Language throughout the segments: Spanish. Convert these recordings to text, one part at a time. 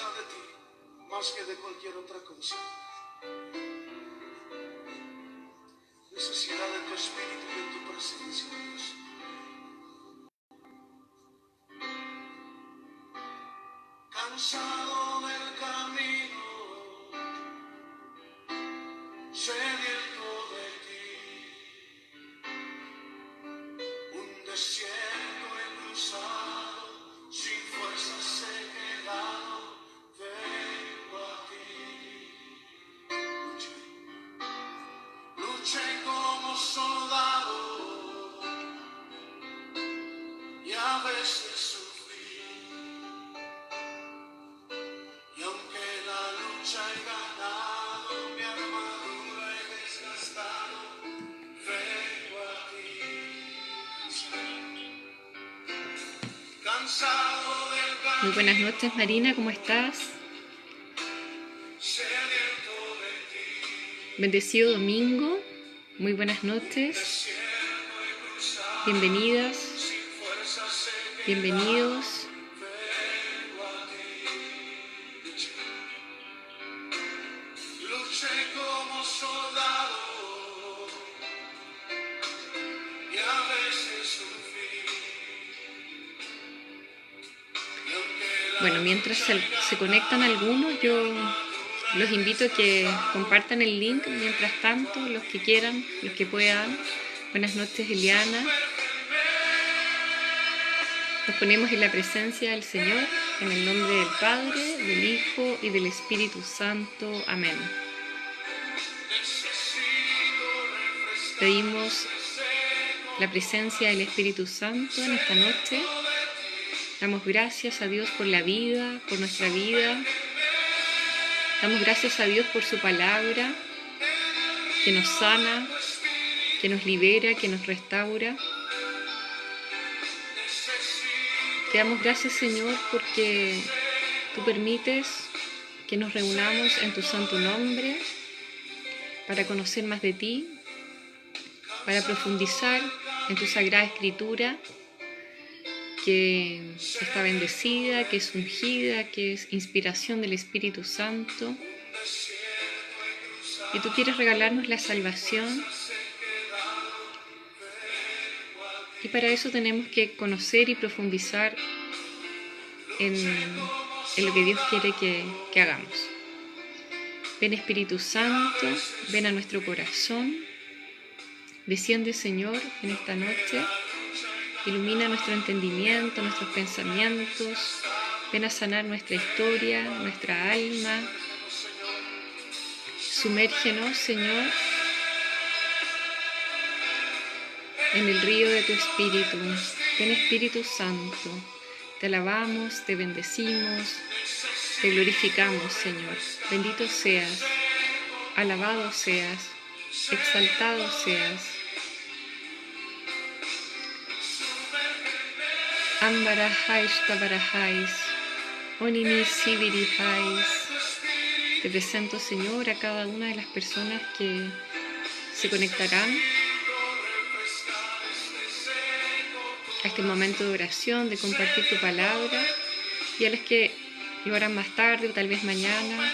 necesidad de ti más que de cualquier otra cosa. Necesidad de tu espíritu y de tu presencia, Dios. Cansado del camino, sediento de ti, un desierto he cruzado, sin fuerzas he quedado, vengo a ti. Luché como soldado y a veces sufrí, y aunque la lucha he ganado, mi armadura he desgastado, vengo a ti. Cansado del camino. Muy buenas noches, Marina, ¿cómo estás? Sediento de ti. Bendecido domingo, muy buenas noches, bienvenidas, bienvenidos. Luché como soldado y a veces sufrí. Bueno, mientras se conectan algunos, yo los invito a que compartan el link mientras tanto, los que quieran, los que puedan. Buenas noches, Eliana. Nos ponemos en la presencia del Señor, en el nombre del Padre, del Hijo y del Espíritu Santo. Amén. Pedimos la presencia del Espíritu Santo en esta noche. Damos gracias a Dios por la vida, por nuestra vida. Damos gracias a Dios por su palabra, que nos sana, que nos libera, que nos restaura. Te damos gracias, Señor, porque tú permites que nos reunamos en tu santo nombre para conocer más de ti, para profundizar en tu sagrada escritura, que está bendecida, que es ungida, que es inspiración del Espíritu Santo. Y tú quieres regalarnos la salvación. Y para eso tenemos que conocer y profundizar en lo que Dios quiere que hagamos. Ven, Espíritu Santo, ven a nuestro corazón. Desciende, Señor, en esta noche. Ilumina nuestro entendimiento, nuestros pensamientos. Ven a sanar nuestra historia, nuestra alma. Sumérgenos, Señor, en el río de tu Espíritu. Ven, Espíritu Santo. Te alabamos, te bendecimos, te glorificamos, Señor. Bendito seas, alabado seas, exaltado seas. Ambarajais tabarajais, onini sibirijais. Te presento, Señor, a cada una de las personas que se conectarán a este momento de oración, de compartir tu palabra, y a las que lo harán más tarde o tal vez mañana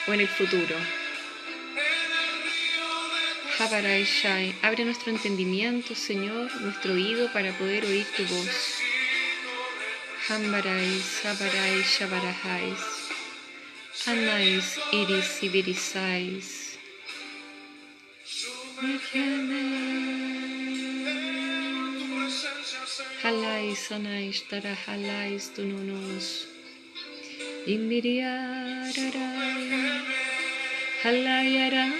o en el futuro. Habarai Shai, abre nuestro entendimiento, Señor, nuestro oído para poder oír tu voz. Hambarai, Sabarai, Shabarajais, Anais, Iris, Ibirisais. Halais, Anais, Tarahalais, Tunonos. Imbiriararai, Halayara.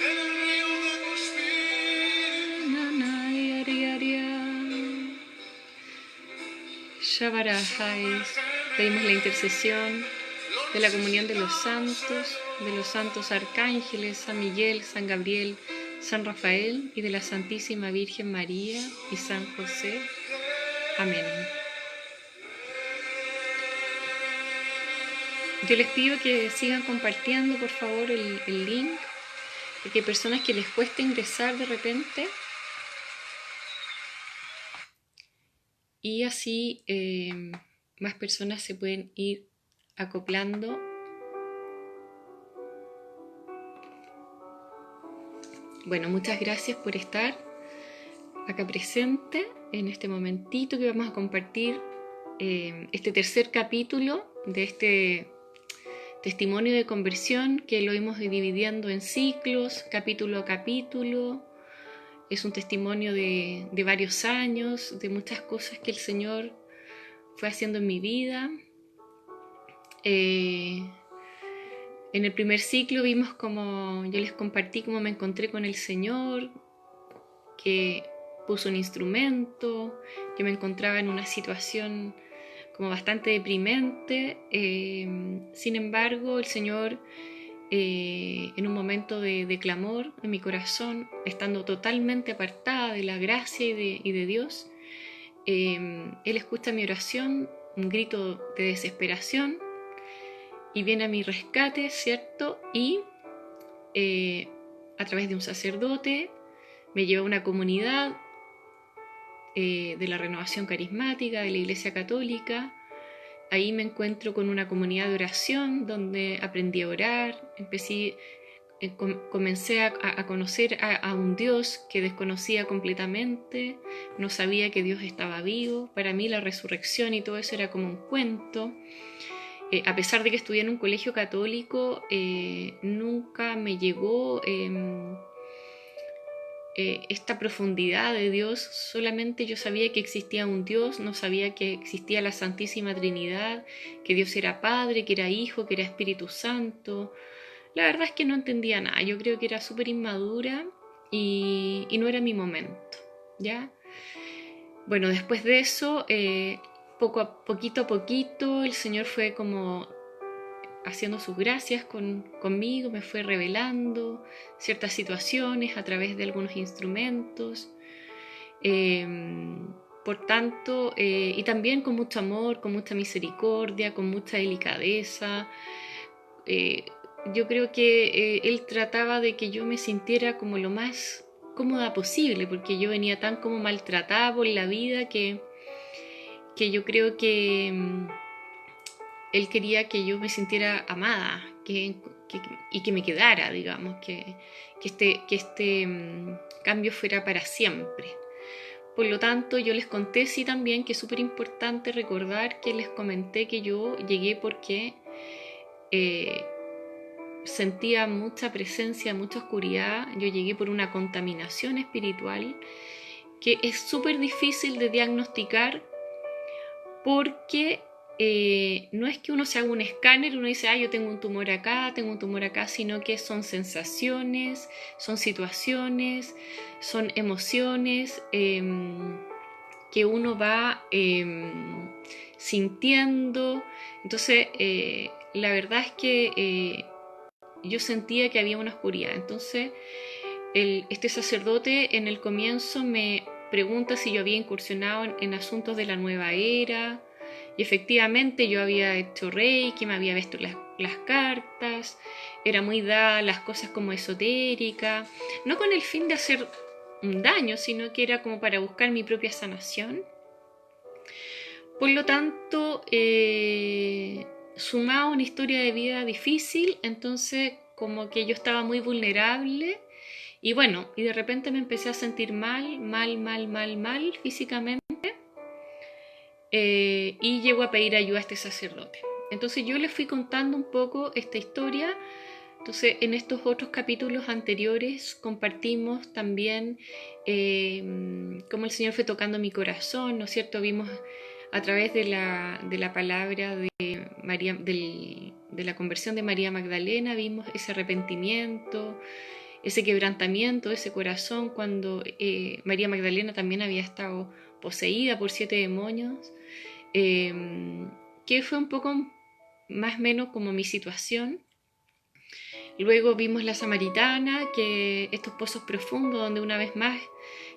Shabarajais. Pedimos la intercesión de la comunión de los santos arcángeles, San Miguel, San Gabriel, San Rafael y de la Santísima Virgen María y San José. Amén. Yo les pido que sigan compartiendo, por favor, el link, porque hay personas que les cuesta ingresar de repente. Y así más personas se pueden ir acoplando. Bueno, muchas gracias por estar acá presente en este momentito que vamos a compartir este tercer capítulo de este testimonio de conversión, que lo hemos dividiendo en ciclos, capítulo a capítulo. Es un testimonio de varios años, de muchas cosas que el Señor fue haciendo en mi vida. En el primer ciclo vimos como yo les compartí cómo me encontré con el Señor, que puso un instrumento, que me encontraba en una situación como bastante deprimente. Sin embargo, el Señor, en un momento de clamor en mi corazón, estando totalmente apartada de la gracia y de Dios, Él escucha mi oración, un grito de desesperación, y viene a mi rescate, ¿cierto? Y a través de un sacerdote me lleva a una comunidad de la Renovación Carismática, de la Iglesia Católica. Ahí me encuentro con una comunidad de oración donde aprendí a orar, comencé a conocer a un Dios que desconocía completamente, no sabía que Dios estaba vivo. Para mí la resurrección y todo eso era como un cuento. A pesar de que estudié en un colegio católico, nunca me llegó esta profundidad de Dios. Solamente yo sabía que existía un Dios, no sabía que existía la Santísima Trinidad, que Dios era Padre, que era Hijo, que era Espíritu Santo. La verdad es que no entendía nada, yo creo que era súper inmadura y no era mi momento, ¿ya? Bueno, después de eso, poquito a poquito, el Señor fue como haciendo sus gracias conmigo, me fue revelando ciertas situaciones a través de algunos instrumentos. Por tanto, y también con mucho amor, con mucha misericordia, con mucha delicadeza. Yo creo que Él trataba de que yo me sintiera como lo más cómoda posible, porque yo venía tan como maltratada por la vida que yo creo que Él quería que yo me sintiera amada y que me quedara, digamos, que este cambio fuera para siempre. Por lo tanto, yo les conté sí también que es súper importante recordar que les comenté que yo llegué porque sentía mucha presencia, mucha oscuridad. Yo llegué por una contaminación espiritual que es súper difícil de diagnosticar, porque no es que uno se haga un escáner y uno dice, yo tengo un tumor acá, sino que son sensaciones, son situaciones, son emociones que uno va sintiendo. Entonces, la verdad es que yo sentía que había una oscuridad. Entonces, este sacerdote en el comienzo me pregunta si yo había incursionado en asuntos de la nueva era, y efectivamente yo había hecho reiki, me había visto las cartas, era muy dada a las cosas como esotéricas, no con el fin de hacer un daño, sino que era como para buscar mi propia sanación. Por lo tanto, sumaba una historia de vida difícil, entonces como que yo estaba muy vulnerable. Y bueno, y de repente me empecé a sentir mal físicamente, y llego a pedir ayuda a este sacerdote. Entonces yo le fui contando un poco esta historia. Entonces en estos otros capítulos anteriores compartimos también cómo el Señor fue tocando mi corazón, ¿no es cierto? Vimos a través de la palabra de María, de la conversión de María Magdalena, vimos ese arrepentimiento, ese quebrantamiento, ese corazón, cuando María Magdalena también había estado poseída por 7 demonios, que fue un poco más o menos como mi situación. Luego vimos la Samaritana, que estos pozos profundos donde una vez más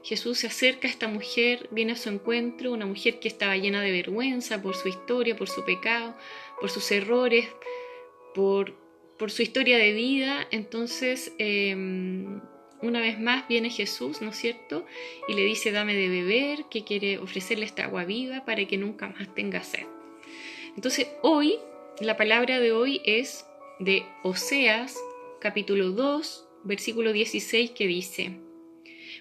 Jesús se acerca a esta mujer, viene a su encuentro, una mujer que estaba llena de vergüenza por su historia, por su pecado, por sus errores, por su historia de vida. Entonces, una vez más viene Jesús, ¿no es cierto? Y le dice, dame de beber, que quiere ofrecerle esta agua viva para que nunca más tenga sed. Entonces, hoy la palabra de hoy es de Oseas, capítulo 2, versículo 16, que dice: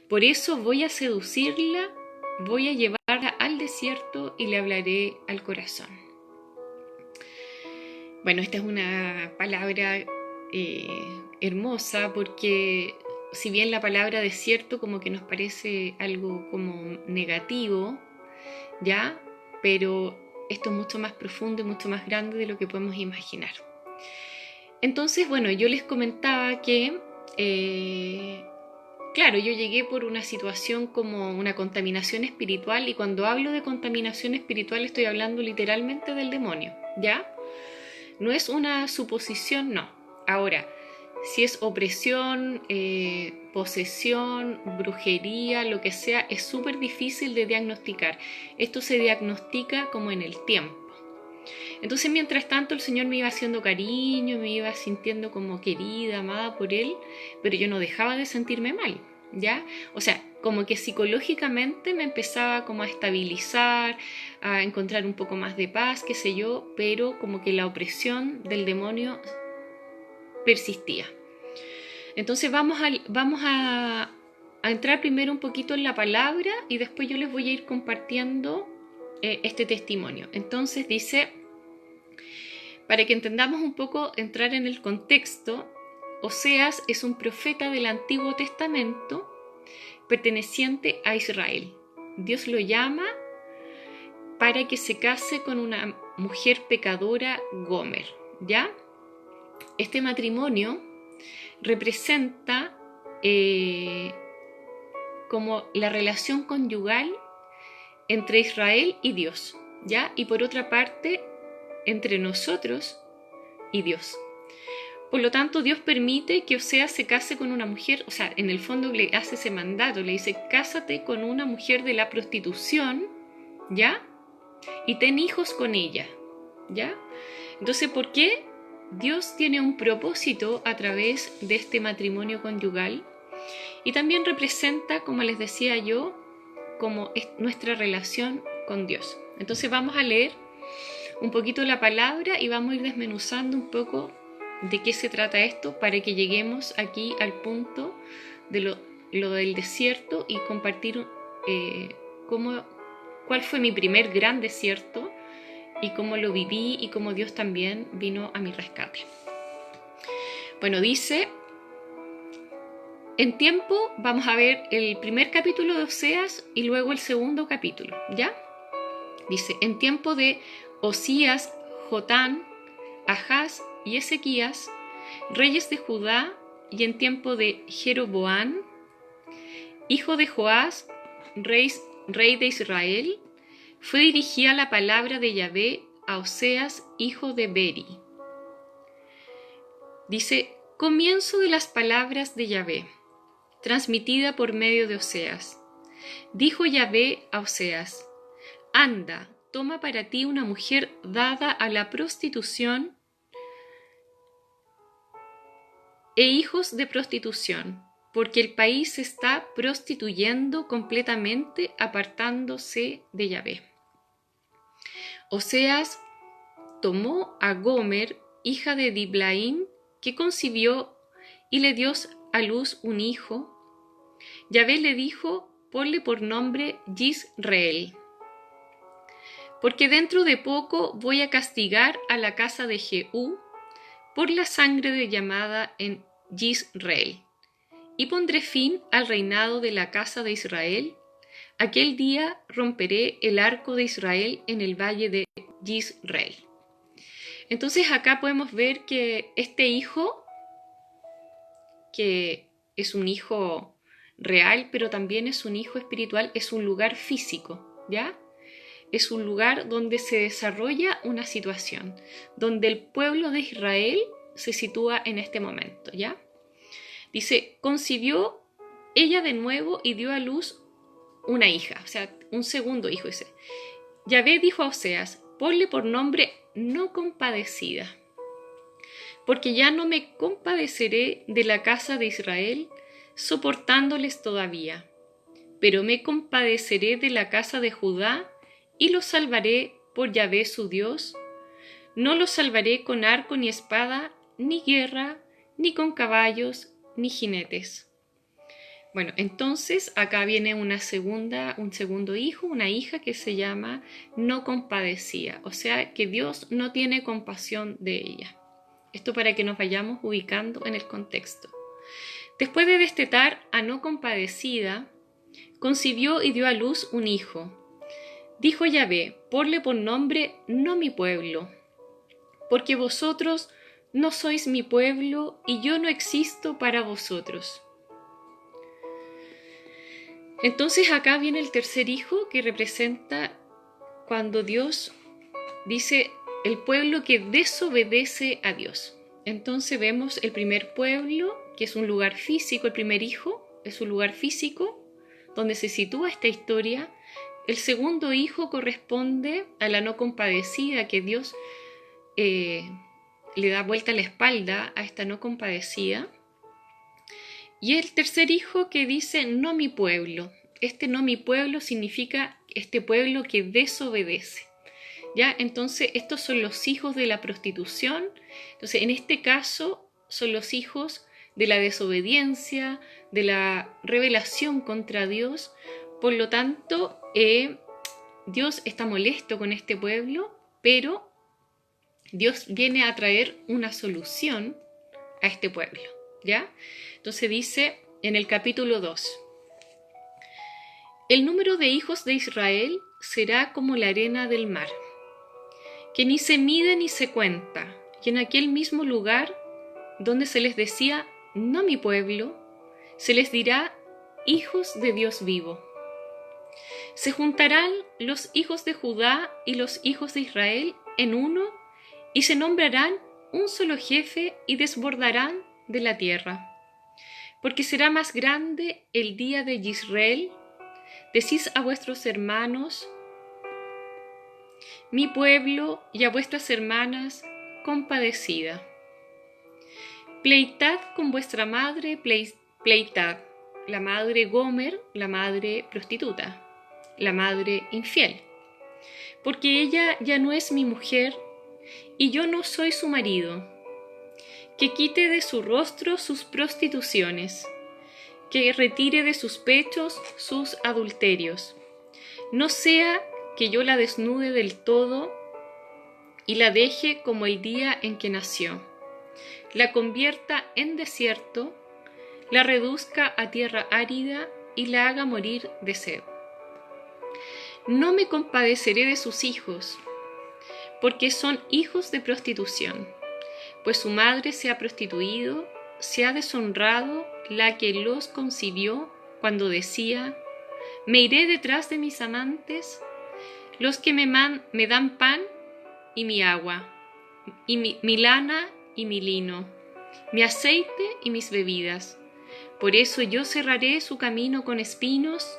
por eso voy a seducirla, voy a llevarla al desierto y le hablaré al corazón. Bueno, esta es una palabra hermosa, porque si bien la palabra desierto como que nos parece algo como negativo, ¿ya? Pero esto es mucho más profundo y mucho más grande de lo que podemos imaginar. Entonces, bueno, yo les comentaba que, claro, yo llegué por una situación como una contaminación espiritual, y cuando hablo de contaminación espiritual estoy hablando literalmente del demonio, ¿ya? No es una suposición, no. Ahora, si es opresión, posesión, brujería, lo que sea, es súper difícil de diagnosticar. Esto se diagnostica como en el tiempo. Entonces, mientras tanto, el Señor me iba haciendo cariño, me iba sintiendo como querida, amada por Él, pero yo no dejaba de sentirme mal, ¿ya? O sea, como que psicológicamente me empezaba como a estabilizar, a encontrar un poco más de paz, qué sé yo, pero como que la opresión del demonio persistía. Entonces vamos a entrar primero un poquito en la palabra y después yo les voy a ir compartiendo este testimonio. Entonces dice, para que entendamos un poco, entrar en el contexto, Oseas es un profeta del Antiguo Testamento perteneciente a Israel. Dios lo llama para que se case con una mujer pecadora, Gomer, ¿ya? Este matrimonio representa como la relación conyugal entre Israel y Dios, ¿ya? Y por otra parte, entre nosotros y Dios. Por lo tanto, Dios permite que Oseas se case con una mujer, o sea, en el fondo le hace ese mandato, le dice, cásate con una mujer de la prostitución, ¿ya? Y ten hijos con ella, ¿ya? Entonces, ¿por qué? Dios tiene un propósito a través de este matrimonio conyugal, y también representa, como les decía yo, como es nuestra relación con Dios. Entonces vamos a leer un poquito la palabra y vamos a ir desmenuzando un poco de qué se trata esto para que lleguemos aquí al punto de lo del desierto y compartir cuál fue mi primer gran desierto y cómo lo viví y cómo Dios también vino a mi rescate. Bueno, dice, en tiempo vamos a ver el primer capítulo de Oseas y luego el segundo capítulo, ¿ya? Dice, en tiempo de Osías, Jotán, Ahaz y Ezequías, reyes de Judá, y en tiempo de Jeroboam, hijo de Joás, rey de Israel, fue dirigida la palabra de Yahvé a Oseas, hijo de Beri. Dice, comienzo de las palabras de Yahvé, transmitida por medio de Oseas. Dijo Yahvé a Oseas, anda, toma para ti una mujer dada a la prostitución e hijos de prostitución, porque el país se está prostituyendo completamente, apartándose de Yahvé. Oseas tomó a Gomer, hija de Diblaim, que concibió y le dio a luz un hijo. Yahvé le dijo, ponle por nombre Yisreel, porque dentro de poco voy a castigar a la casa de Jehú por la sangre derramada en Yisreel, y pondré fin al reinado de la casa de Israel. Aquel día romperé el arco de Israel en el valle de Yisreel. Entonces acá podemos ver que este hijo, que es un hijo real, pero también es un hijo espiritual, es un lugar físico, ¿ya? Es un lugar donde se desarrolla una situación, donde el pueblo de Israel se sitúa en este momento, ¿ya? Dice, concibió ella de nuevo y dio a luz una hija, o sea, un segundo hijo, dice. Yahvé dijo a Oseas, ponle por nombre no compadecida, porque ya no me compadeceré de la casa de Israel, soportándoles todavía, pero me compadeceré de la casa de Judá y los salvaré por Yahvé su Dios, No los salvaré con arco ni espada, ni guerra, ni con caballos, ni jinetes. Bueno, entonces acá viene un segundo hijo, una hija que se llama no compadecida, o sea que Dios no tiene compasión de ella. Esto para que nos vayamos ubicando en el contexto. Después de destetar a no compadecida, concibió y dio a luz un hijo. Dijo Yahvé, ponle por nombre no mi pueblo, porque vosotros no sois mi pueblo y yo no existo para vosotros. Entonces acá viene el tercer hijo que representa cuando Dios dice el pueblo que desobedece a Dios. Entonces vemos el primer pueblo, que es un lugar físico, el primer hijo es un lugar físico donde se sitúa esta historia. El segundo hijo corresponde a la no compadecida, que Dios le da vuelta a la espalda a esta no compadecida. Y el tercer hijo que dice no mi pueblo. Este no mi pueblo significa este pueblo que desobedece. ¿Ya? Entonces estos son los hijos de la prostitución. Entonces en este caso son los hijos de la desobediencia, de la rebelación contra Dios. Por lo tanto, Dios está molesto con este pueblo, pero Dios viene a traer una solución a este pueblo, ¿ya? Entonces dice en el capítulo 2, el número de hijos de Israel será como la arena del mar, que ni se mide ni se cuenta, y en aquel mismo lugar donde se les decía, no mi pueblo, se les dirá, hijos de Dios vivo. Se juntarán los hijos de Judá y los hijos de Israel en uno, y se nombrarán un solo jefe y desbordarán de la tierra. Porque será más grande el día de Israel. Decís a vuestros hermanos, mi pueblo, y a vuestras hermanas, compadecida. Pleitad con vuestra madre, pleitad, la madre Gomer, la madre prostituta, la madre infiel. Porque ella ya no es mi mujer, y yo no soy su marido. Que quite de su rostro sus prostituciones, que retire de sus pechos sus adulterios. No sea que yo la desnude del todo y la deje como el día en que nació. La convierta en desierto, la reduzca a tierra árida y la haga morir de sed. No me compadeceré de sus hijos, porque son hijos de prostitución, pues su madre se ha prostituido, se ha deshonrado la que los concibió cuando decía, me iré detrás de mis amantes, los que me dan pan y mi agua, y mi lana y mi lino, mi aceite y mis bebidas. Por eso yo cerraré su camino con espinos,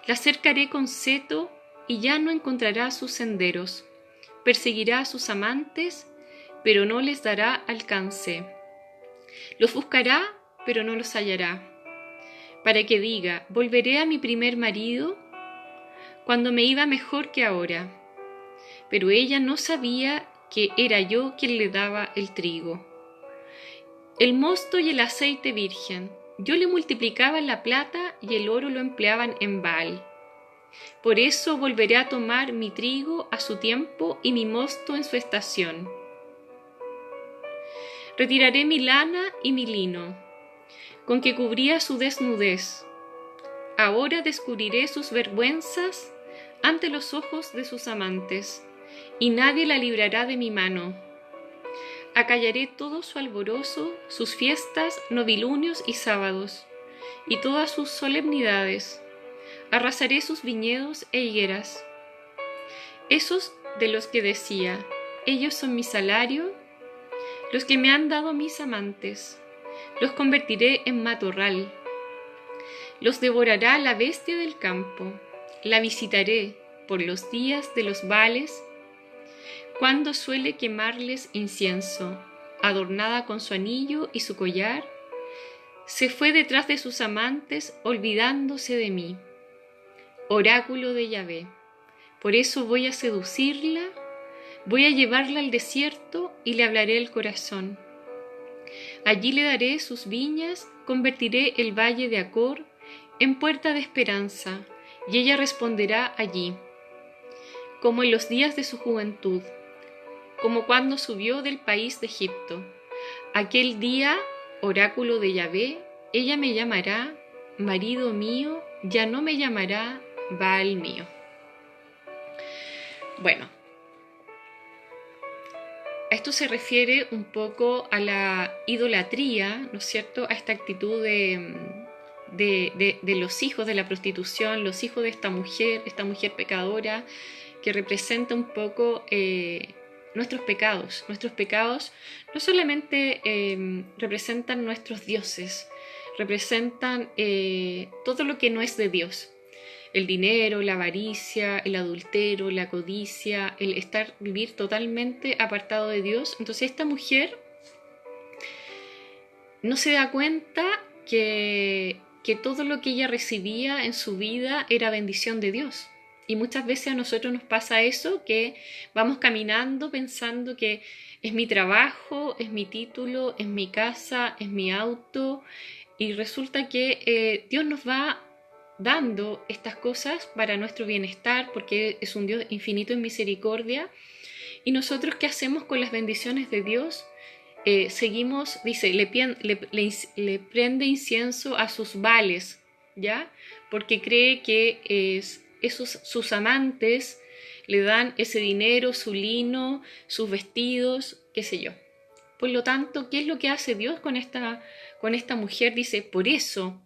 la cercaré con seto y ya no encontrará sus senderos. Perseguirá a sus amantes, pero no les dará alcance. Los buscará, pero no los hallará. Para que diga, volveré a mi primer marido, cuando me iba mejor que ahora. Pero ella no sabía que era yo quien le daba el trigo, el mosto y el aceite virgen. Yo le multiplicaba la plata y el oro lo empleaban en Baal. Por eso volveré a tomar mi trigo a su tiempo y mi mosto en su estación. Retiraré mi lana y mi lino, con que cubría su desnudez. Ahora descubriré sus vergüenzas ante los ojos de sus amantes, y nadie la librará de mi mano. Acallaré todo su alborozo, sus fiestas, novilunios y sábados, y todas sus solemnidades. Arrasaré sus viñedos e higueras. Esos de los que decía, ellos son mi salario, los que me han dado mis amantes, los convertiré en matorral. Los devorará la bestia del campo, la visitaré por los días de los vales, cuando suele quemarles incienso, adornada con su anillo y su collar, se fue detrás de sus amantes, olvidándose de mí. Oráculo de Yahvé. Por eso voy a seducirla, Voy a llevarla al desierto y le hablaré el corazón. Allí le daré sus viñas, convertiré el valle de Acor en puerta de esperanza, y ella responderá allí, como en los días de su juventud, como cuando subió del país de Egipto. Aquel día, oráculo de Yahvé, ella me llamará marido mío, ya no me llamará Baal mío. Bueno, a esto se refiere un poco a la idolatría, ¿no es cierto?, a esta actitud de los hijos de la prostitución, los hijos de esta mujer pecadora, que representa un poco nuestros pecados. Nuestros pecados no solamente representan nuestros dioses, representan todo lo que no es de Dios. El dinero, la avaricia, el adulterio, la codicia, el vivir totalmente apartado de Dios. Entonces esta mujer no se da cuenta que todo lo que ella recibía en su vida era bendición de Dios. Y muchas veces a nosotros nos pasa eso, que vamos caminando pensando que es mi trabajo, es mi título, es mi casa, es mi auto, y resulta que Dios nos va dando estas cosas para nuestro bienestar, porque es un Dios infinito en misericordia. ¿Y nosotros qué hacemos con las bendiciones de Dios? Seguimos, dice, le prende incienso a sus vales, ¿ya? Porque cree que sus amantes le dan ese dinero, su lino, sus vestidos, qué sé yo. Por lo tanto, ¿qué es lo que hace Dios con esta mujer? Dice, por eso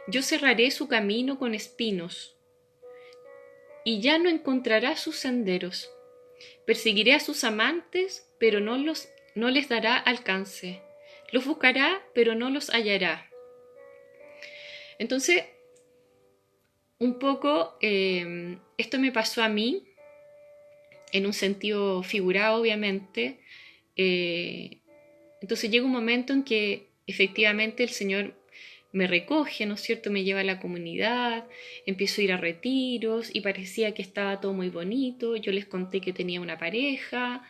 yo cerraré su camino con espinos y ya no encontrará sus senderos. Perseguiré a sus amantes, pero no les dará alcance. Los buscará, pero no los hallará. Entonces, un poco esto me pasó a mí, en un sentido figurado, obviamente. Entonces llega un momento en que efectivamente el Señor me recoge, ¿no es cierto?, me lleva a la comunidad, empiezo a ir a retiros y parecía que estaba todo muy bonito. Yo les conté que tenía una pareja,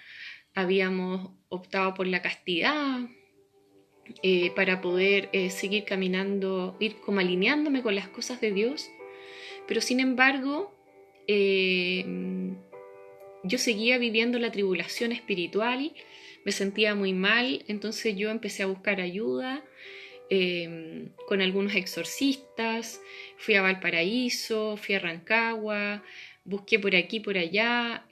habíamos optado por la castidad para poder seguir caminando, ir como alineándome con las cosas de Dios, pero sin embargo yo seguía viviendo la tribulación espiritual, me sentía muy mal, entonces yo empecé a buscar ayuda con algunos exorcistas, fui a Valparaíso, fui a Rancagua, busqué por aquí, por allá,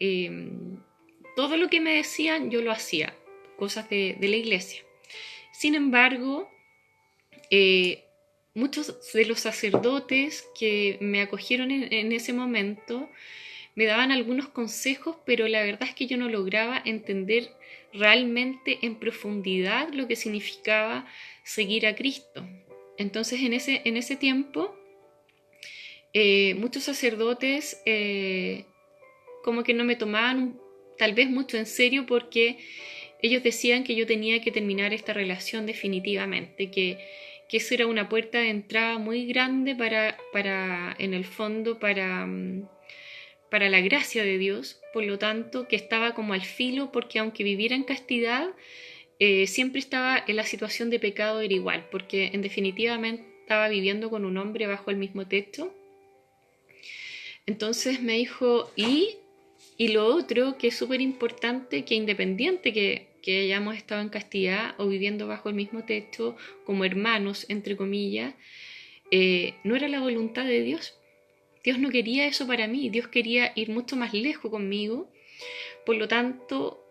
todo lo que me decían yo lo hacía, cosas de la iglesia. Sin embargo, muchos de los sacerdotes que me acogieron en ese momento me daban algunos consejos, pero la verdad es que yo no lograba entender realmente en profundidad lo que significaba seguir a Cristo. Entonces en ese tiempo muchos sacerdotes como que no me tomaban tal vez mucho en serio, porque ellos decían que yo tenía que terminar esta relación definitivamente, que eso era una puerta de entrada muy grande para en el fondo, para la gracia de Dios. Por lo tanto, que estaba como al filo, porque aunque viviera en castidad, siempre estaba en la situación de pecado, era igual, porque en definitiva estaba viviendo con un hombre bajo el mismo techo. Entonces me dijo, y lo otro que es súper importante, que independiente que hayamos estado en castidad o viviendo bajo el mismo techo como hermanos, entre comillas, no era la voluntad de Dios. Dios no quería eso para mí, Dios quería ir mucho más lejos conmigo. Por lo tanto,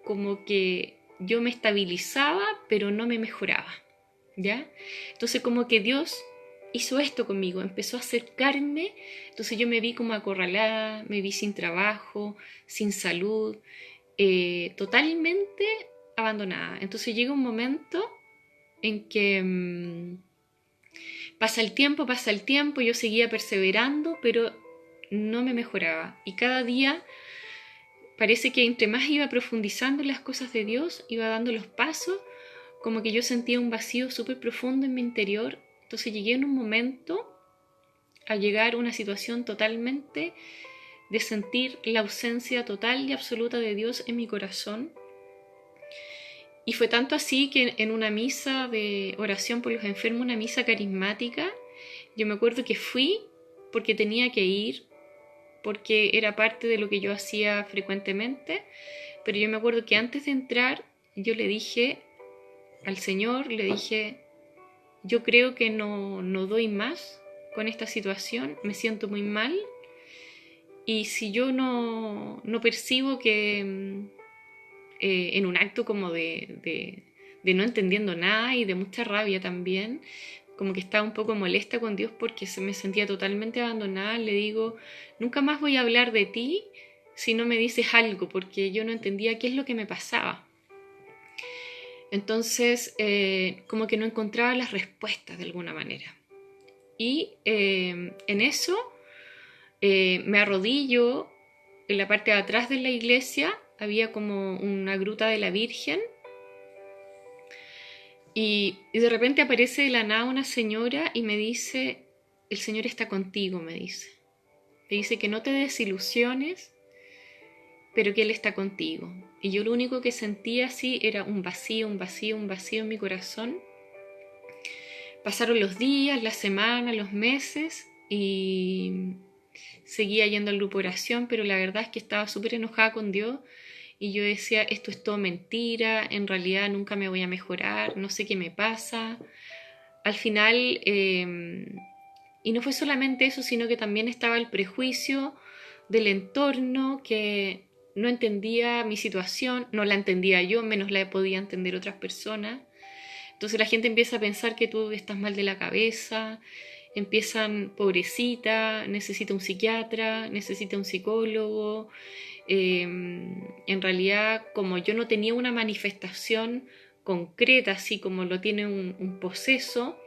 como que yo me estabilizaba, pero no me mejoraba, ¿ya? Entonces como que Dios hizo esto conmigo, empezó a acercarme. Entonces yo me vi como acorralada, me vi sin trabajo, sin salud, totalmente abandonada. Entonces llega un momento en que pasa el tiempo, yo seguía perseverando, pero no me mejoraba. Y cada día parece que entre más iba profundizando en las cosas de Dios, iba dando los pasos, como que yo sentía un vacío súper profundo en mi interior. Entonces llegué en un momento a llegar a una situación totalmente de sentir la ausencia total y absoluta de Dios en mi corazón. Y fue tanto así que en una misa de oración por los enfermos, una misa carismática, yo me acuerdo que fui porque tenía que ir, porque era parte de lo que yo hacía frecuentemente, pero yo me acuerdo que antes de entrar yo le dije al Señor, le dije, yo creo que no doy más con esta situación, me siento muy mal, y si yo no percibo que en un acto como de no entendiendo nada y de mucha rabia también, como que estaba un poco molesta con Dios porque me sentía totalmente abandonada, le digo, nunca más voy a hablar de ti si no me dices algo, porque yo no entendía qué es lo que me pasaba. Entonces, como que no encontraba las respuestas de alguna manera. Y en eso me arrodillo en la parte de atrás de la iglesia, había como una gruta de la Virgen, y de repente aparece de la nada una señora y me dice, el Señor está contigo, me dice. Me dice que no te desilusiones, pero que Él está contigo. Y yo lo único que sentía así era un vacío en mi corazón. Pasaron los días, las semanas, los meses y seguía yendo al grupo de oración, pero la verdad es que estaba súper enojada con Dios y yo decía, esto es todo mentira, en realidad nunca me voy a mejorar, no sé qué me pasa. Al final, y no fue solamente eso, sino que también estaba el prejuicio del entorno, que no entendía mi situación, no la entendía yo, menos la podía entender otras personas. Entonces la gente empieza a pensar que tú estás mal de la cabeza, empiezan, pobrecita, necesita un psiquiatra, necesita un psicólogo. En realidad, como yo no tenía una manifestación concreta, así como lo tiene un poseso,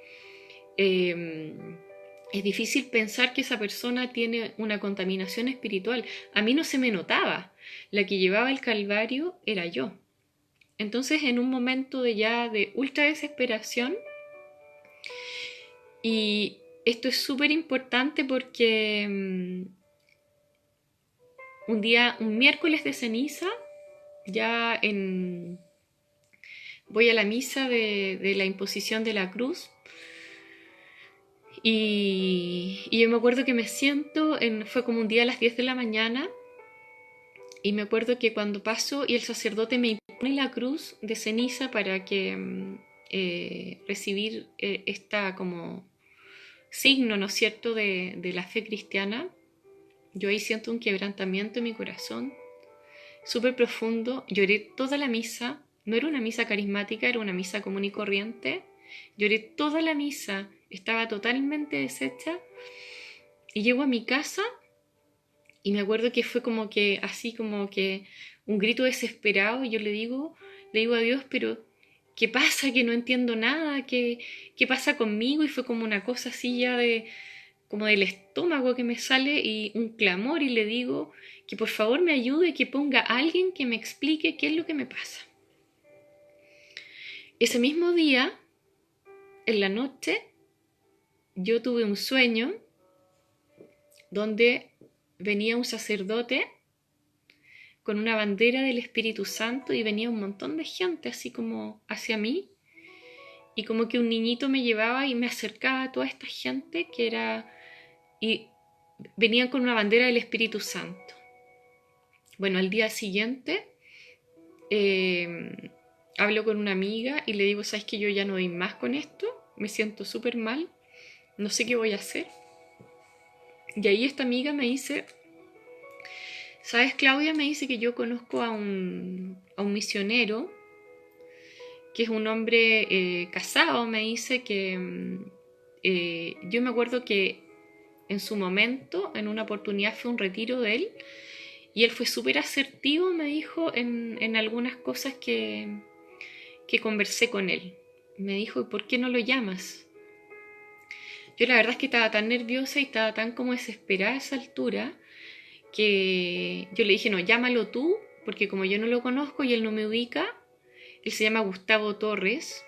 es difícil pensar que esa persona tiene una contaminación espiritual. A mí no se me notaba. La que llevaba el calvario era yo. Entonces, en un momento de ultra desesperación, y esto es súper importante porque un miércoles de ceniza, voy a la misa de la imposición de la cruz, y yo me acuerdo que me siento, fue como un día a las 10 de la mañana, y me acuerdo que cuando paso y el sacerdote me impone la cruz de ceniza para que recibir esta como signo, ¿no es cierto?, de la fe cristiana, yo ahí siento un quebrantamiento en mi corazón, súper profundo, lloré toda la misa, no era una misa carismática, era una misa común y corriente, lloré toda la misa, estaba totalmente deshecha, y llego a mi casa y me acuerdo que fue como que, así como que un grito desesperado, y yo le digo a Dios, pero ¿qué pasa? Que no entiendo nada, ¿qué pasa conmigo? Y fue como una cosa así ya como del estómago que me sale y un clamor, y le digo que por favor me ayude, que ponga a alguien que me explique qué es lo que me pasa. Ese mismo día, en la noche, yo tuve un sueño donde venía un sacerdote con una bandera del Espíritu Santo y venía un montón de gente así como hacia mí, y como que un niñito me llevaba y me acercaba a toda esta gente y venían con una bandera del Espíritu Santo. Bueno, al día siguiente hablo con una amiga y le digo, ¿sabes que yo ya no doy más con esto? Me siento súper mal, no sé qué voy a hacer. Y ahí esta amiga me dice, ¿sabes, Claudia? Me dice que yo conozco a un misionero, que es un hombre casado, me dice que yo me acuerdo que en su momento, en una oportunidad fue un retiro de él, y él fue súper asertivo, me dijo, en algunas cosas que conversé con él. Me dijo, ¿por qué no lo llamas? Yo la verdad es que estaba tan nerviosa y estaba tan como desesperada a esa altura, que yo le dije, no, llámalo tú, porque como yo no lo conozco y él no me ubica. Él se llama Gustavo Torres.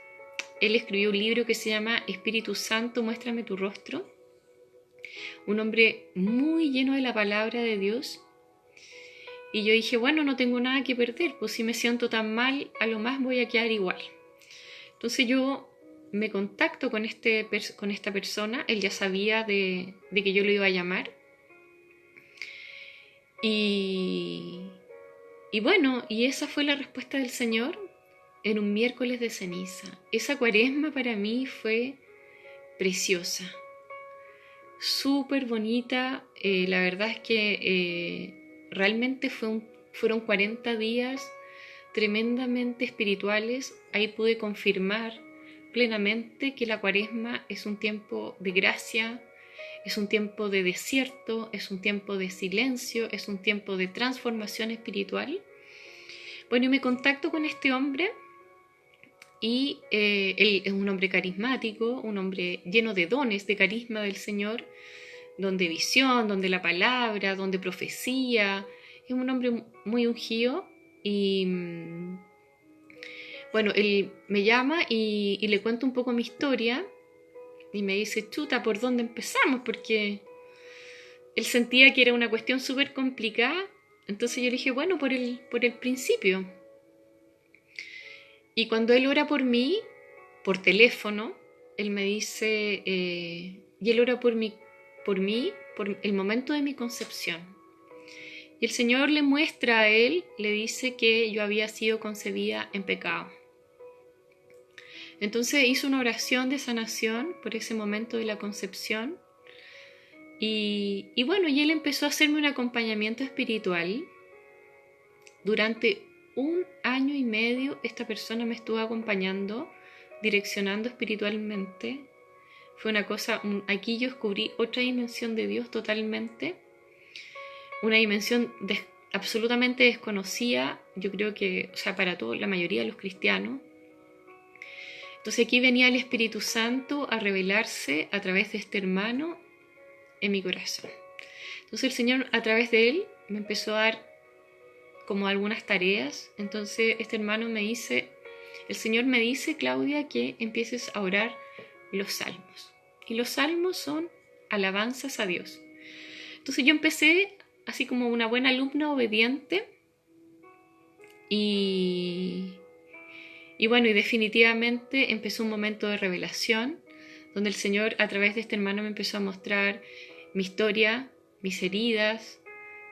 Él escribió un libro que se llama Espíritu Santo, muéstrame tu rostro. un hombre muy lleno de la palabra de Dios. Y yo dije, bueno, no tengo nada que perder, pues si me siento tan mal, a lo más voy a quedar igual. Entonces yo me contacto con esta persona, él ya sabía de que yo lo iba a llamar. Y bueno, y esa fue la respuesta del Señor en un miércoles de ceniza. Esa cuaresma para mí fue preciosa, súper bonita. La verdad es que realmente fueron 40 días tremendamente espirituales. Ahí pude confirmar plenamente que la cuaresma es un tiempo de gracia, es un tiempo de desierto, es un tiempo de silencio, es un tiempo de transformación espiritual. Bueno, y me contacto con este hombre y él es un hombre carismático, un hombre lleno de dones, de carisma del Señor, donde visión, donde la palabra, donde profecía. Es un hombre muy ungido y bueno, él me llama y le cuento un poco mi historia y me dice, chuta, ¿por dónde empezamos? Porque él sentía que era una cuestión súper complicada. Entonces yo le dije, bueno, por el principio. Y cuando él ora por mí, por teléfono, él me dice, y él ora por mí, por el momento de mi concepción. Y el Señor le muestra a él, le dice que yo había sido concebida en pecado. Entonces hizo una oración de sanación por ese momento de la concepción. Y bueno, y él empezó a hacerme un acompañamiento espiritual. Durante 1 año y medio esta persona me estuvo acompañando, direccionando espiritualmente. Fue una cosa, aquí yo descubrí otra dimensión de Dios totalmente, una dimensión absolutamente desconocida, yo creo que, o sea, para la mayoría de los cristianos. Entonces aquí venía el Espíritu Santo a revelarse a través de este hermano en mi corazón. Entonces el Señor a través de él me empezó a dar como algunas tareas. Entonces este hermano me dice, el Señor me dice, Claudia, que empieces a orar los salmos. Y los salmos son alabanzas a Dios. Entonces yo empecé así como una buena alumna obediente y bueno, y definitivamente empezó un momento de revelación donde el Señor a través de este hermano me empezó a mostrar mi historia, mis heridas,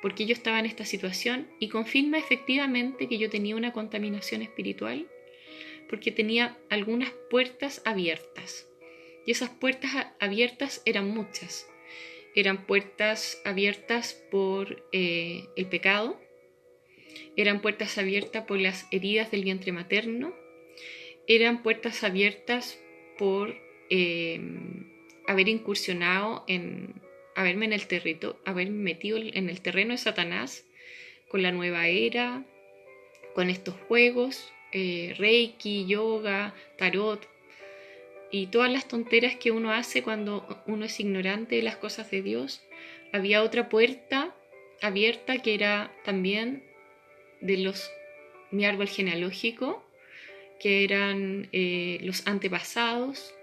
por qué yo estaba en esta situación, y confirma efectivamente que yo tenía una contaminación espiritual porque tenía algunas puertas abiertas. Y esas puertas abiertas eran muchas. Eran puertas abiertas por el pecado, eran puertas abiertas por las heridas del vientre materno, eran puertas abiertas por haber incursionado haberme metido en el terreno de Satanás con la nueva era, con estos juegos, reiki, yoga, tarot y todas las tonteras que uno hace cuando uno es ignorante de las cosas de Dios. Había otra puerta abierta que era también de mi árbol genealógico, que eran los antepasados,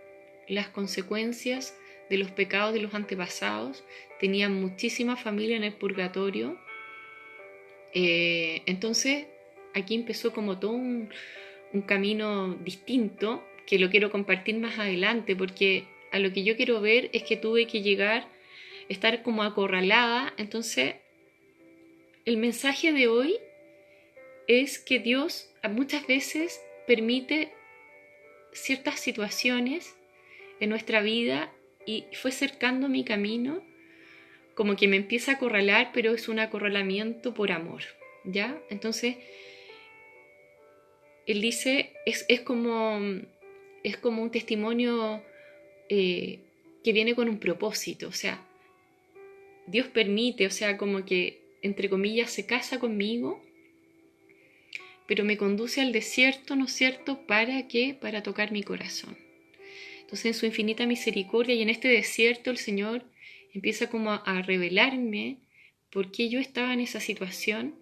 las consecuencias de los pecados de los antepasados. Tenían muchísima familia en el purgatorio. Entonces aquí empezó como todo un camino distinto que lo quiero compartir más adelante, porque a lo que yo quiero ver es que tuve que estar como acorralada. Entonces el mensaje de hoy es que Dios muchas veces permite ciertas situaciones en nuestra vida y fue cercando mi camino, como que me empieza a acorralar, pero es un acorralamiento por amor, ¿ya? Entonces, él dice, es como un testimonio que viene con un propósito, o sea, Dios permite, o sea, como que, entre comillas, se casa conmigo, pero me conduce al desierto, ¿no es cierto? ¿Para qué? Para tocar mi corazón. Entonces, en su infinita misericordia y en este desierto, el Señor empieza como a revelarme por qué yo estaba en esa situación,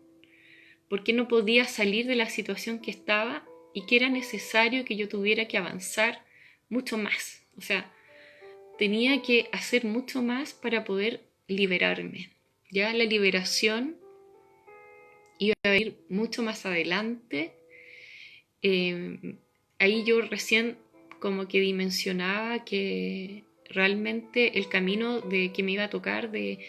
por qué no podía salir de la situación que estaba y que era necesario que yo tuviera que avanzar mucho más. O sea, tenía que hacer mucho más para poder liberarme. Ya la liberación iba a ir mucho más adelante. Ahí yo recién como que dimensionaba que realmente el camino que me iba a tocar de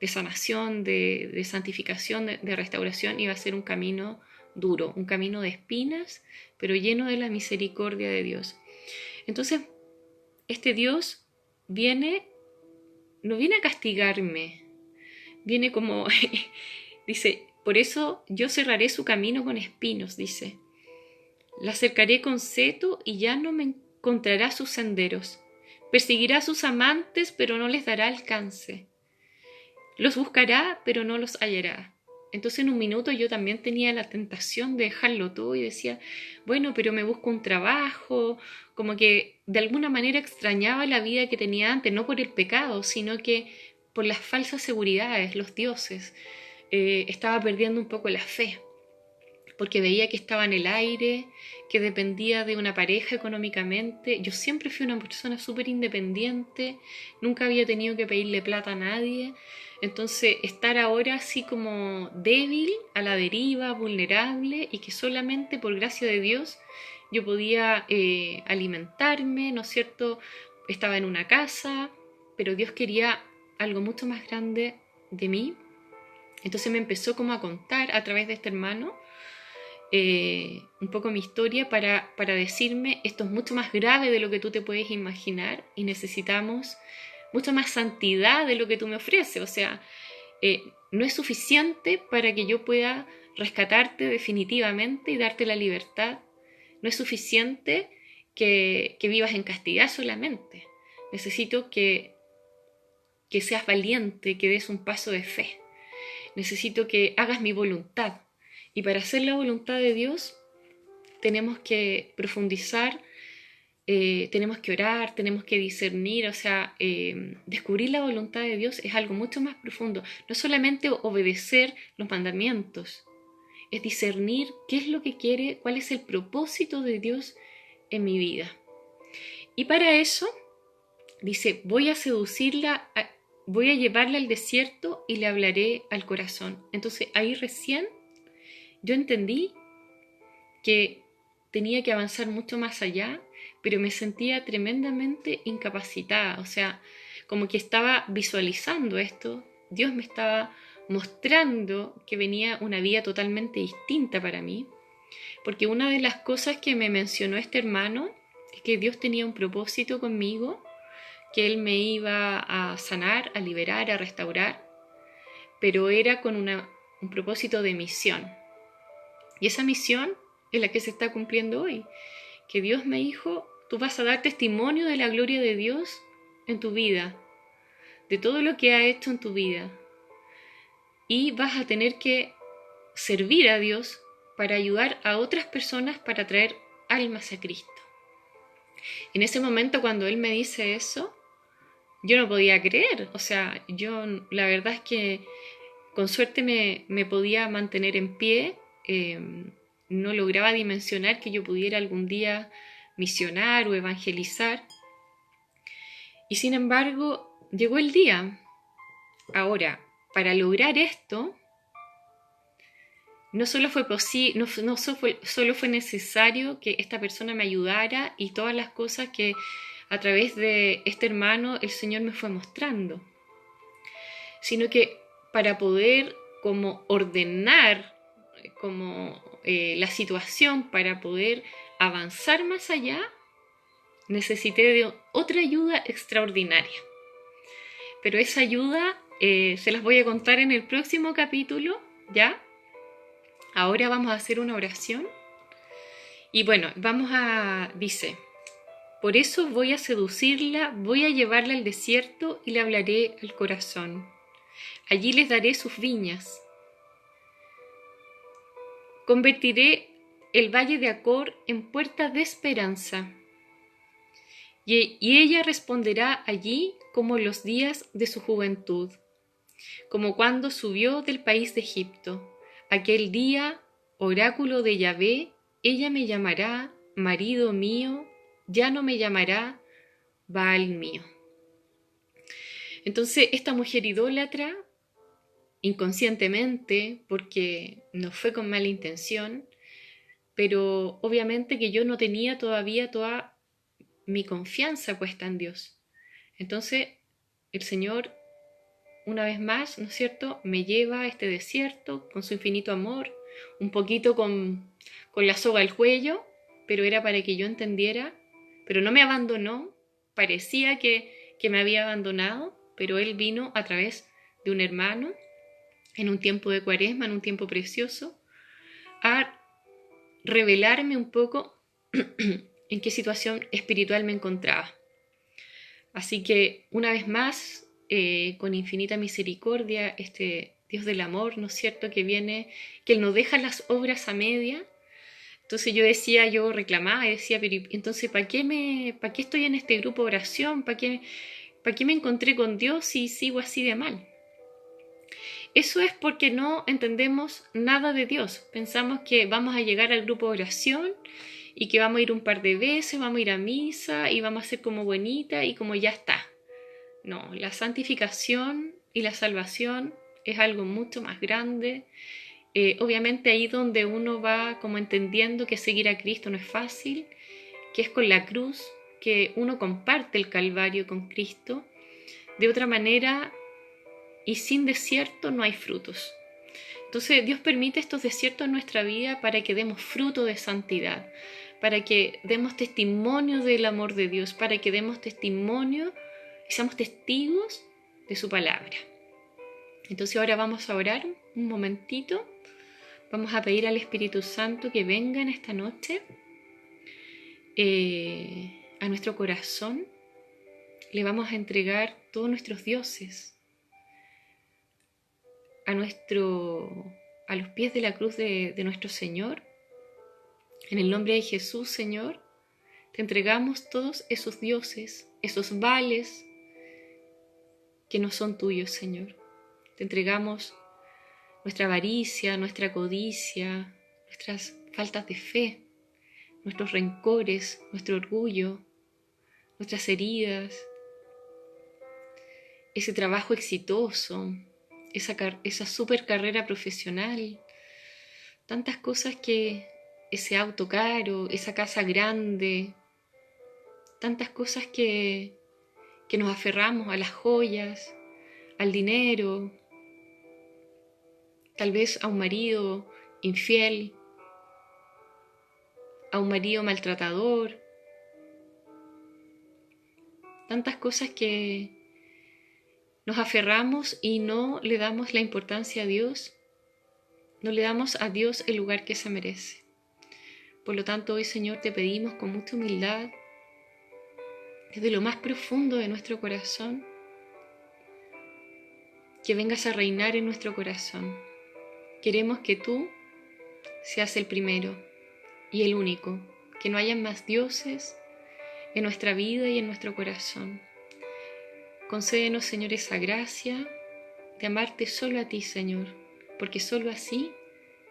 sanación, de santificación, de restauración, iba a ser un camino duro, un camino de espinas, pero lleno de la misericordia de Dios. Entonces, este Dios no viene a castigarme, viene como, dice, por eso yo cerraré su camino con espinos, dice. La cercaré con seto y ya no me encontrará sus senderos. Perseguirá a sus amantes, pero no les dará alcance. Los buscará, pero no los hallará. Entonces en un minuto yo también tenía la tentación de dejarlo todo y decía, bueno, pero me busco un trabajo, como que de alguna manera extrañaba la vida que tenía antes, no por el pecado, sino que por las falsas seguridades, los dioses. Estaba perdiendo un poco la fe, porque veía que estaba en el aire, que dependía de una pareja económicamente. Yo siempre fui una persona súper independiente, nunca había tenido que pedirle plata a nadie. Entonces, estar ahora así como débil, a la deriva, vulnerable, y que solamente por gracia de Dios yo podía alimentarme, ¿no es cierto? Estaba en una casa, pero Dios quería algo mucho más grande de mí. Entonces me empezó como a contar a través de este hermano un poco mi historia para decirme, esto es mucho más grave de lo que tú te puedes imaginar y necesitamos mucha más santidad de lo que tú me ofreces. O sea, no es suficiente para que yo pueda rescatarte definitivamente y darte la libertad. No es suficiente que vivas en castidad solamente. Necesito que seas valiente, que des un paso de fe. Necesito que hagas mi voluntad. Y para hacer la voluntad de Dios tenemos que profundizar, tenemos que orar, tenemos que discernir, o sea, descubrir la voluntad de Dios es algo mucho más profundo. No solamente obedecer los mandamientos, es discernir qué es lo que quiere, cuál es el propósito de Dios en mi vida. Y para eso, dice, voy a seducirla, voy a llevarla al desierto y le hablaré al corazón. Entonces ahí recién yo entendí que tenía que avanzar mucho más allá, pero me sentía tremendamente incapacitada, o sea, como que estaba visualizando esto, Dios me estaba mostrando que venía una vida totalmente distinta para mí, porque una de las cosas que me mencionó este hermano es que Dios tenía un propósito conmigo, que Él me iba a sanar, a liberar, a restaurar, pero era con un propósito de misión. Y esa misión es la que se está cumpliendo hoy. Que Dios me dijo, tú vas a dar testimonio de la gloria de Dios en tu vida, de todo lo que ha hecho en tu vida. Y vas a tener que servir a Dios para ayudar a otras personas para traer almas a Cristo. En ese momento cuando Él me dice eso, yo no podía creer. O sea, yo la verdad es que con suerte me podía mantener en pie. No lograba dimensionar que yo pudiera algún día misionar o evangelizar. Y sin embargo, llegó el día. Ahora, para lograr esto, no solo fue necesario que esta persona me ayudara y todas las cosas que a través de este hermano el Señor me fue mostrando, sino que para poder como ordenar como la situación, para poder avanzar más allá, necesité de otra ayuda extraordinaria. Pero esa ayuda se las voy a contar en el próximo capítulo, ¿ya? Ahora vamos a hacer una oración. Y bueno, dice, por eso voy a seducirla, voy a llevarla al desierto y le hablaré al corazón. Allí les daré sus viñas. Convertiré el valle de Acor en puerta de esperanza. Y ella responderá allí como los días de su juventud, como cuando subió del país de Egipto. Aquel día, oráculo de Yahvé, ella me llamará marido mío, ya no me llamará Baal mío. Entonces esta mujer idólatra, inconscientemente, porque no fue con mala intención, pero obviamente que yo no tenía todavía toda mi confianza puesta en Dios. Entonces el Señor, una vez más, ¿no es cierto?, me lleva a este desierto con su infinito amor, un poquito con la soga al cuello, pero era para que yo entendiera, pero no me abandonó, parecía que me había abandonado, pero Él vino a través de un hermano, en un tiempo de Cuaresma, en un tiempo precioso, a revelarme un poco en qué situación espiritual me encontraba. Así que, una vez más, con infinita misericordia, este Dios del amor, ¿no es cierto?, que viene, que Él no deja las obras a media. Entonces yo reclamaba y decía, pero entonces, ¿para qué estoy en este grupo de oración? ¿Para qué me encontré con Dios si sigo así de mal? Eso es porque no entendemos nada de Dios. Pensamos que vamos a llegar al grupo de oración y que vamos a ir un par de veces, vamos a ir a misa y vamos a ser como bonita y como ya está. No, la santificación y la salvación es algo mucho más grande. Obviamente ahí donde uno va como entendiendo que seguir a Cristo no es fácil, que es con la cruz, que uno comparte el Calvario con Cristo. De otra manera, y sin desierto no hay frutos. Entonces Dios permite estos desiertos en nuestra vida para que demos fruto de santidad, para que demos testimonio del amor de Dios, para que demos testimonio y seamos testigos de su palabra. Entonces ahora vamos a orar un momentito, vamos a pedir al Espíritu Santo que venga en esta noche a nuestro corazón. Le vamos a entregar todos nuestros dioses a los pies de la cruz de nuestro Señor. En el nombre de Jesús, Señor, te entregamos todos esos dioses, esos vales que no son tuyos, Señor. Te entregamos nuestra avaricia, nuestra codicia, nuestras faltas de fe, nuestros rencores, nuestro orgullo, nuestras heridas, ese trabajo exitoso, esa super carrera profesional, tantas cosas ese auto caro, esa casa grande, tantas cosas que nos aferramos a las joyas, al dinero, tal vez a un marido infiel, a un marido maltratador, tantas cosas que nos aferramos y no le damos la importancia a Dios, no le damos a Dios el lugar que se merece. Por lo tanto, hoy, Señor, te pedimos con mucha humildad, desde lo más profundo de nuestro corazón, que vengas a reinar en nuestro corazón. Queremos que tú seas el primero y el único, que no haya más dioses en nuestra vida y en nuestro corazón. Concédenos, Señor, esa gracia de amarte solo a ti, Señor, porque solo así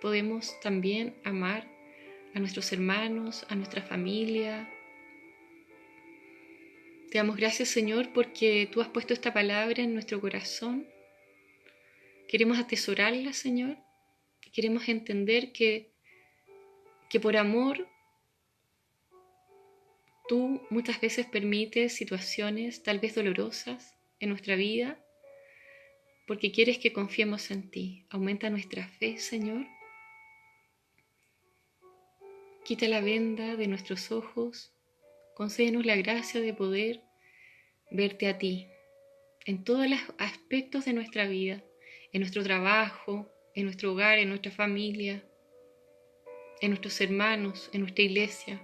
podemos también amar a nuestros hermanos, a nuestra familia. Te damos gracias, Señor, porque tú has puesto esta palabra en nuestro corazón. Queremos atesorarla, Señor. Queremos entender que por amor tú muchas veces permites situaciones tal vez dolorosas en nuestra vida, porque quieres que confiemos en ti. Aumenta nuestra fe, Señor. Quita la venda de nuestros ojos. Concédenos la gracia de poder verte a ti en todos los aspectos de nuestra vida, en nuestro trabajo, en nuestro hogar, en nuestra familia, en nuestros hermanos, en nuestra iglesia.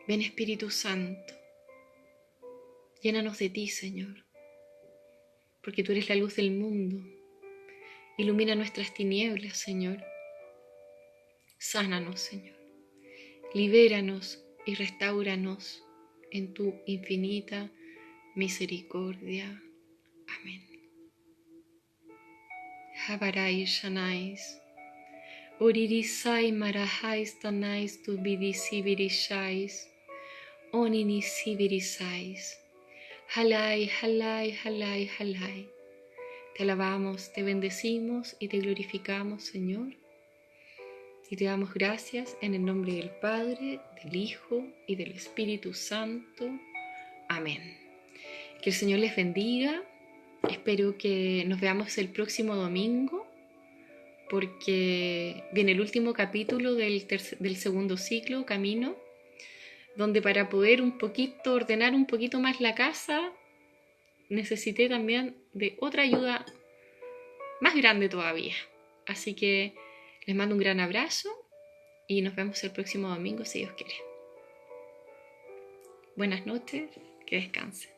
Ven, Espíritu Santo, llénanos de ti, Señor, porque tú eres la luz del mundo. Ilumina nuestras tinieblas, Señor. Sánanos, Señor. Libéranos y restáuranos en tu infinita misericordia. Amén. Habarai Shanais. Oririsai marahais tanais tu bidisibirishais. Onini sibirisais. Halai, halai, halai, halai. Te alabamos, te bendecimos y te glorificamos, Señor. Y te damos gracias en el nombre del Padre, del Hijo y del Espíritu Santo. Amén. Que el Señor les bendiga. Espero que nos veamos el próximo domingo, porque viene el último capítulo del segundo ciclo, Camino, donde para poder ordenar un poquito más la casa, necesité también de otra ayuda más grande todavía. Así que les mando un gran abrazo y nos vemos el próximo domingo si Dios quiere. Buenas noches, que descansen.